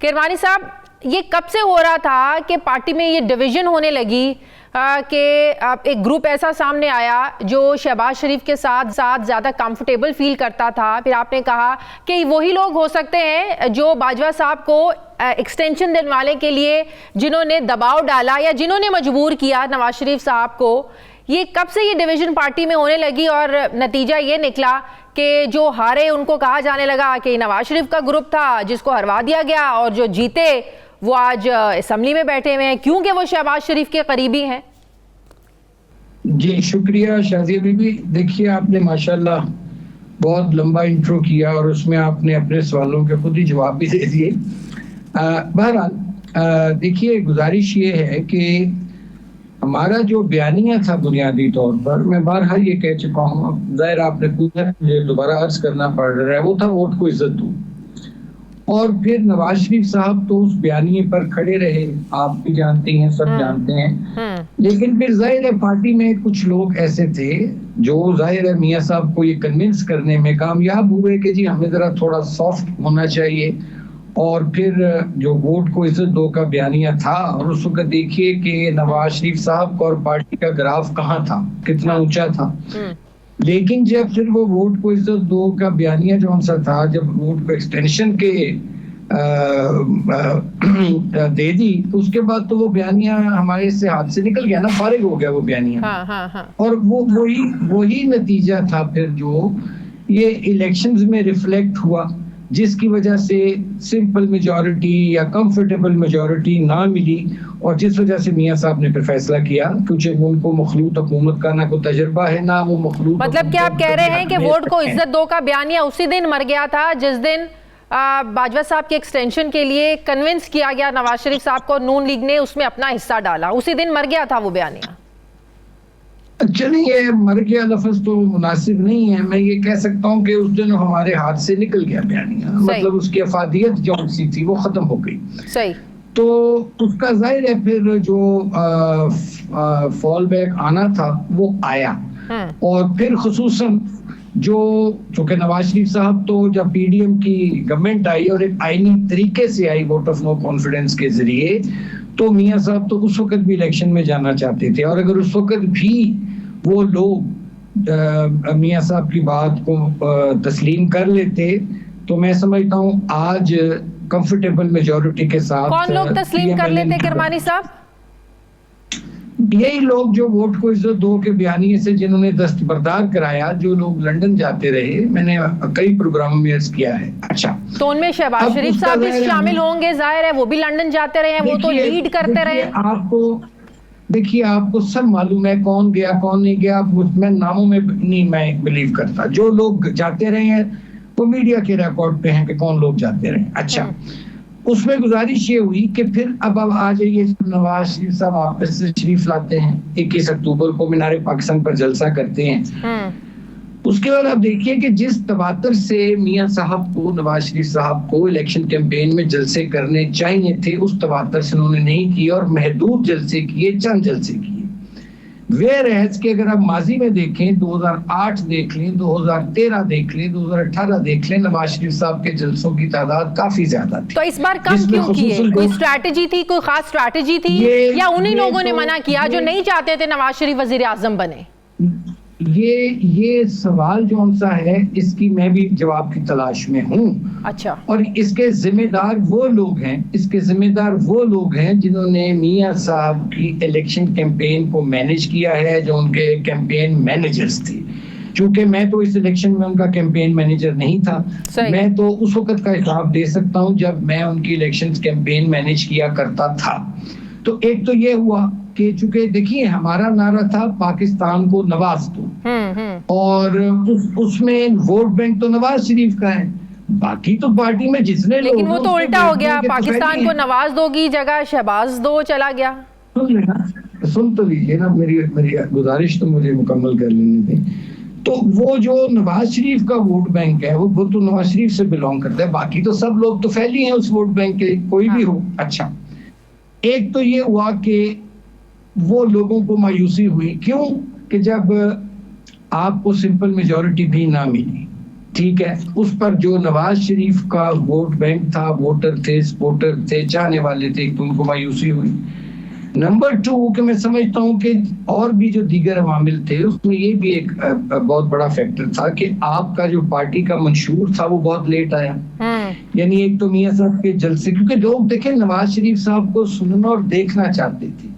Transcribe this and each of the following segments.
किरमानी साहब, ये कब से हो रहा था कि पार्टी में ये डिवीजन होने लगी कि एक ग्रुप ऐसा सामने आया जो शहबाज शरीफ के साथ ज़्यादा कंफर्टेबल फील करता था, फिर आपने कहा कि वही लोग हो सकते हैं जो बाजवा साहब को एक्सटेंशन दिलवाने के लिए जिन्होंने दबाव डाला या जिन्होंने मजबूर किया नवाज शरीफ साहब को। ये कब से ये डिवीजन पार्टी में होने लगी और नतीजा ये निकला कि जो हारे उनको कहा जाने लगा कि नवाज शरीफ का ग्रुप था जिसको हरवा दिया गया, और जो जीते वो आज असेंबली में बैठे हुए हैं क्योंकि वो शहबाज शरीफ के करीबी हैं। जी शुक्रिया शाजिया बीबी। देखिए, आपने माशाल्लाह बहुत लंबा इंट्रो किया और उसमें आपने अपने सवालों के खुद ही जवाब भी दे दिए। बहरहाल देखिए, गुजारिश ये है कि हमारा जो बयानिया था बुनियादी तौर पर, मैं बारहा ये कह चुका हूँ, जाहिर आपने पूछा, मुझे दोबारा अर्ज करना पड़ रहा है, वो था वोट को इज्जत दूं। और फिर नवाज शरीफ साहब तो उस बयानिए पर खड़े रहे, आप भी जानते हैं, सब जानते हैं। लेकिन फिर जाहिर है पार्टी में कुछ लोग ऐसे थे जो जाहिर है मियां साहब को ये कन्विंस करने में कामयाब हुए कि जी हमें जरा थोड़ा सॉफ्ट होना चाहिए। और फिर जो वोट को इज्जत दो का बयानिया था, और उस वक्त देखिए कि नवाज शरीफ साहब का और पार्टी का ग्राफ कहाँ था, कितना ऊंचा था। लेकिन जब फिर वो वोट को इज्जत दो का बयानिया जो सा था, जब वोट को एक्सटेंशन के दे दी, तो उसके बाद तो वो बयानिया हमारे से हाथ से निकल गया ना, फारिग हो गया वो बयानिया। हाँ। और वो वही नतीजा था फिर जो ये इलेक्शंस में रिफ्लेक्ट हुआ, जिसकी वजह से सिंपल मेजॉरिटी या कंफर्टेबल मेजॉरिटी ना मिली, और जिस वजह से मियां साहब ने फिर फैसला किया, क्योंकि उनको मखलूत हुकूमत का ना कोई तजर्बा है ना वो मखलूत। मतलब क्या आप कह रहे हैं कि वोट को इज्जत दो का बयानिया उसी दिन मर गया था जिस दिन बाजवा साहब के एक्सटेंशन के लिए कन्विंस किया गया नवाज शरीफ साहब को, नून लीग ने उसमें अपना हिस्सा डाला, उसी दिन मर गया था वो बयानिया? अच्छा नहीं है, मर गया लफ्ज तो मुनासिब नहीं है। मैं ये कह सकता हूँ कि उस दिन हमारे हाथ से निकल गया बयानिया, मतलब उसकी अफादियत जो सी थी वो खत्म हो गई। सही। तो उसका जाहिर है फिर जो फॉल बैक आना था वो आया। और फिर खुसूसन जो चूंकि नवाज शरीफ साहब तो जब पीडीएम की गवर्नमेंट आई और एक आईनी तरीके से आई वोट ऑफ नो कॉन्फिडेंस के जरिए, तो मियां साहब तो उस वक्त भी इलेक्शन में जाना चाहते थे। और अगर उस वक्त भी वो लोग मियां साहब की बात को तस्लीम कर लेते, तो मैं समझता हूँ आज कंफर्टेबल मेजॉरिटी के साथ। कौन लोग तस्लीम कर लेते किरमानी साहब? यही लोग जो वोट को इज्जत दो के बयानिए से जिन्होंने दस्तबरदार कराया, जो लोग लंदन जाते रहे, मैंने कई प्रोग्रामों में अर्ज किया है। अच्छा, तो उनमें शहबाज शरीफ साहब भी शामिल होंगे, जाहिर है वो भी लंदन जाते रहे, वो तो लीड करते रहे। आपको देखिए, आपको सब मालूम है कौन गया कौन नहीं गया। मैं नामों में नहीं मैं बिलीव करता, जो लोग जाते रहे हैं वो मीडिया के रिकॉर्ड पे हैं कि कौन लोग जाते रहे। अच्छा, उसमें गुजारिश ये हुई कि फिर अब आ जाइए, नवाज शरीफ साहब वापस से शरीफ लाते हैं, 21 अक्टूबर को मीनार पाकिस्तान पर जलसा करते हैं। उसके बाद आप देखिए कि जिस तवातर से मियां साहब को, नवाज शरीफ साहब को इलेक्शन कैंपेन में जलसे करने चाहिए थे, उस तवातर से उन्होंने नहीं किए और महदूद जलसे किए, चंद जलसे किए। वेयरएज के अगर आप माजी में देखें, 2008 देख लें, 2013 देख लें, 2018 देख लें, नवाज शरीफ साहब के जलसों की तादाद काफी ज्यादा थी। तो इस बार कम क्यों किए? कोई स्ट्रैटेजी थी, कोई खास स्ट्रैटेजी थी, या उन्हीं लोगों ने मना किया जो नहीं चाहते थे नवाज शरीफ वजीर आजम बने? ये सवाल जो सा है, इसकी मैं भी जवाब की तलाश में हूँ। अच्छा। और इसके जिम्मेदार वो लोग हैं जिन्होंने मियां साहब की इलेक्शन कैंपेन को मैनेज किया है, जो उनके कैंपेन मैनेजर्स थे। चूंकि मैं तो इस इलेक्शन में उनका कैंपेन मैनेजर नहीं था, मैं तो उस वक्त का हिसाब दे सकता हूँ जब मैं उनकी इलेक्शन कैंपेन मैनेज किया करता था। तो एक तो ये हुआ कि चूंकि देखिए हमारा नारा था पाकिस्तान को नवाज दो, और उसमें वोट बैंक तो नवाज शरीफ का है, बाकी तो पार्टी में जितने लोग, लेकिन वो तो उल्टा हो गया, पाकिस्तान को नवाज दो की जगह शहबाज दो चला गया। सुन तो लीजिए ना, मेरी गुजारिश तो मुझे मुकम्मल कर लेने दें। तो वो जो नवाज शरीफ का वोट बैंक है, वो तो नवाज शरीफ से बिलोंग करता है, बाकी तो सब लोग तो फैली हैं उस वोट बैंक के, कोई भी हो। अच्छा, एक तो ये हुआ कि वो लोगों को मायूसी हुई, क्यों कि जब आपको सिंपल मेजॉरिटी भी ना मिली, ठीक है, उस पर जो नवाज शरीफ का वोट बैंक था, वोटर थे, सपोर्टर थे, चाहने वाले थे, तो उनको मायूसी हुई। नंबर 2 कि मैं समझता हूँ कि और भी जो दीगर अवामिल थे उसमें ये भी एक बहुत बड़ा फैक्टर था कि आपका जो पार्टी का मंशूर था वो बहुत लेट आया। यानी एक तो मियां साहब के जलसे, क्योंकि लोग देखे नवाज शरीफ साहब को सुनना और देखना चाहते थे,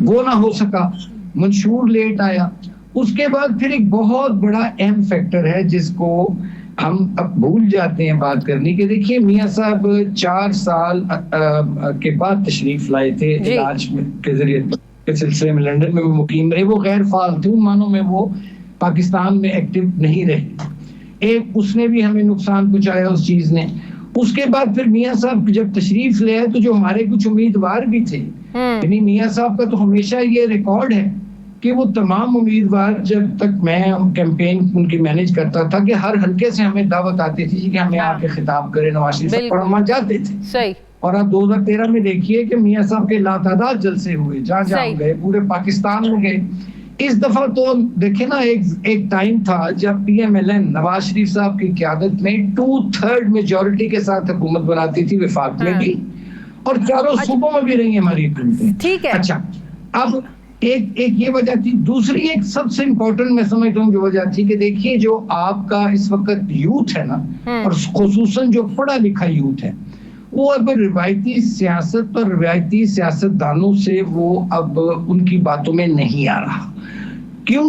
वो ना हो सका, मंशूर लेट आया। उसके बाद फिर एक बहुत बड़ा अहम फैक्टर है जिसको हम अब भूल जाते हैं बात करनी, कि देखिए मियां साहब 4 साल के बाद तशरीफ लाए थे इलाज के जरिए के सिलसिले में, लंदन में वो मुकीम रहे, वो गैर फाल थे, उन मानों में वो पाकिस्तान में एक्टिव नहीं रहे। एक उसने भी हमें नुकसान पहुंचाया उस चीज ने। उसके बाद फिर मियां साहब जब तशरीफ ले आए तो जो हमारे कुछ उम्मीदवार भी थे, यानी मियां साहब का तो हमेशा ये रिकॉर्ड है कि वो तमाम उम्मीदवार, जब तक मैं कैंपेन उनकी मैनेज करता था, कि हर हल्के से हमें दावत आती थी कि हमें आके खिताब करें नवाज शरीफ साहब, और हम जाते थे। सही। और अब 2013 में देखिए कि मियां साहब के लातादाद जलसे हुए, जहाँ जहाँ गए, पूरे पाकिस्तान में गए। इस दफा तो देखे ना, एक टाइम था जब PMLN नवाज शरीफ साहब की क़यादत में 2/3 मेजोरिटी के साथ हुकूमत बनाती थी, वफाक में भी और चारों सूबों में भी रही हमारी हुकूमतें। ठीक है। अच्छा, अब एक ये वजह थी। दूसरी एक सबसे इंपॉर्टेंट मैं समझता हूँ जो वजह थी कि देखिए जो आपका इस वक्त यूथ है ना, और खुसूसन जो पढ़ा लिखा यूथ है, वो अब रिवायती सियासत और रिवायती सियासतदानों से वो अब उनकी बातों में नहीं आ रहा। क्यों?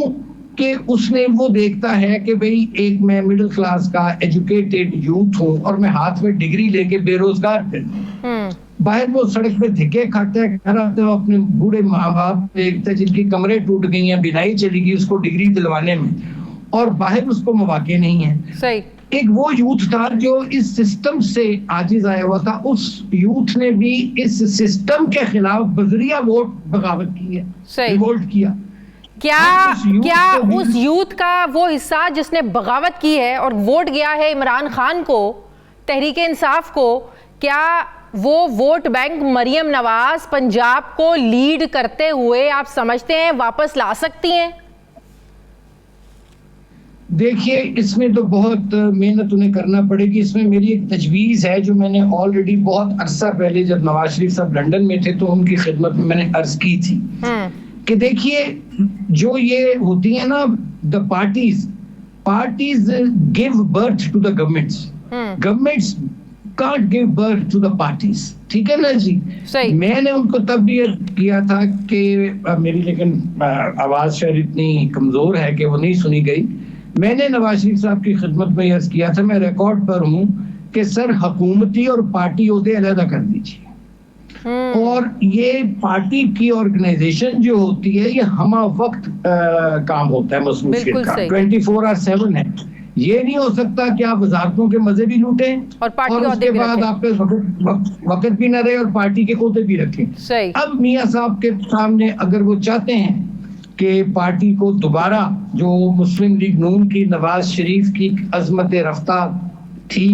कि उसने वो देखता है कि भाई एक मैं मिडिल क्लास का एजुकेटेड यूथ हूँ और मैं हाथ में डिग्री लेके बेरोजगार फिर बाहर वो सड़क पे धिक्के खाते हैं, घर आते हो अपने बूढ़े माँ बाप देखते जिनकी कमरे टूट गई हैं, बिनाई चली गई उसको डिग्री दिलवाने में, और बाहर उसको मौके नहीं है। सही। एक वो यूथ था जो इस सिस्टम से आजिज आया हुआ था, उस यूथ ने भी इस सिस्टम के खिलाफ बजरिया वोट बगावत की है, रिवोल्ट किया। क्या उस यूथ का वो हिस्सा जिसने बगावत की है और वोट गया है इमरान खान को, तहरीक इंसाफ को, क्या वो वोट बैंक मरियम नवाज पंजाब को लीड करते हुए आप समझते हैं वापस ला सकती हैं? देखिए, इसमें तो बहुत मेहनत उन्हें करना पड़ेगी। इसमें मेरी एक तजवीज़ है जो मैंने ऑलरेडी बहुत अरसा पहले जब नवाज शरीफ साहब लंदन में थे तो उनकी खिदमत में मैंने अर्ज की थी कि देखिए जो ये होती है ना, the parties give birth to the governments can't give birth to the parties। ठीक है ना जी। मैंने उनको तब भी किया था कि मेरी लेकिन आवाज शायद इतनी कमजोर है कि वो नहीं सुनी गई। मैंने नवाज शरीफ साहब की खिदमत में अर्ज किया था, मैं रिकॉर्ड पर हूँ, कि सर हुकूमती और पार्टी ओहदे अलग कर दीजिए, और ये पार्टी की ऑर्गेनाइजेशन जो होती है ये हमा वक्त काम होता है, मसरूफियत का 24/7 है। ये नहीं हो सकता कि आप वजारतों के मजे भी लूटें और उसके बाद आपके वक्त भी न रहे और पार्टी के कोते भी रखें। अब मियां साहब के सामने अगर वो चाहते हैं कि पार्टी को दोबारा, जो मुस्लिम लीग नून की नवाज शरीफ की अजमत रफ्तार थी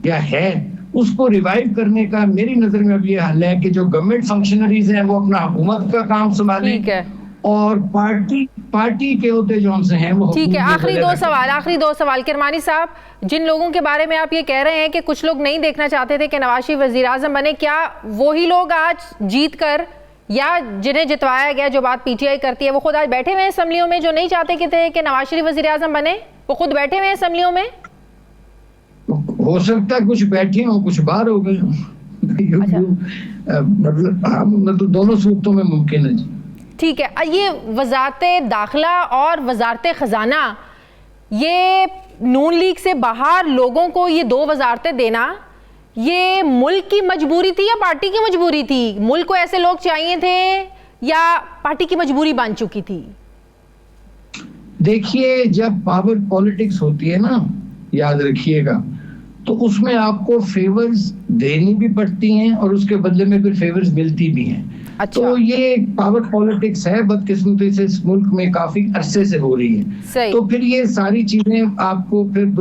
या है, उसको रिवाइव करने का मेरी नजर में अब ये हल है कि जो गवर्नमेंट फंक्शनरीज हैं वो अपना हुकूमत का काम संभालें और पार्टी के होते जो हमसे हैं वो। ठीक है, आखिरी दो सवाल किरमानी साहब, जिन लोगों के बारे में आप ये कह रहे हैं कि कुछ लोग नहीं देखना चाहते थे कि नवाज शरीफ वजीर आजम बने, क्या वही लोग आज जीत कर या जिन्हें जितवाया गया, जो बात PTI करती है, वो खुद आज बैठे हुए हैं असम्बलियों में, जो नहीं चाहते थे कि नवाज शरीफ वजीर आजम बने, वो खुद बैठे हुए हैं असम्बलियों में? हो सकता है कुछ बैठे हो, कुछ बाहर हो गए, मतलब दोनों सूरतों में मुमकिन है जी। ठीक है, ये वजारत दाखिला और वजारत खजाना, ये नून लीग से बाहर लोगों को ये 2 वजारतें देना, ये मुल्क की मजबूरी थी या पार्टी की मजबूरी थी? मुल्क को ऐसे लोग चाहिए थे या पार्टी की मजबूरी बन चुकी थी? देखिए, जब पावर पॉलिटिक्स होती है ना, याद रखिएगा, तो उसमें आपको फेवर्स देनी भी पड़ती हैं और उसके बदले में फिर फेवर्स मिलती भी हैं। अच्छा। तो ये पावर पॉलिटिक्स है, बदकिस्मती से इस मुल्क में काफी अरसे से हो रही है। तो फिर ये सारी चीजें आपको फिर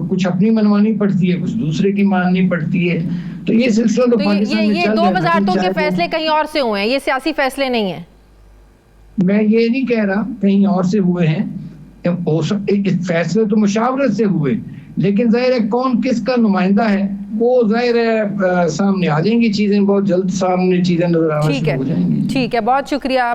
कुछ अपनी मनवानी पड़ती है, कुछ दूसरे की माननी पड़ती है। तो ये सिलसिला तो पाकिस्तान में चल रहा है। 2 वजारतों के फैसले कहीं और से हुए हैं, ये सियासी फैसले नहीं है। मैं ये नहीं कह रहा कहीं और से हुए हैं, फैसले तो मुशावरत से हुए, लेकिन जाहिर है कौन किसका नुमाइंदा है वो जाहिर है सामने आ जाएंगी चीजें, बहुत जल्द सामने चीजें नजर आना ठीक शुरू हो जाएंगी। है, ठीक है, बहुत शुक्रिया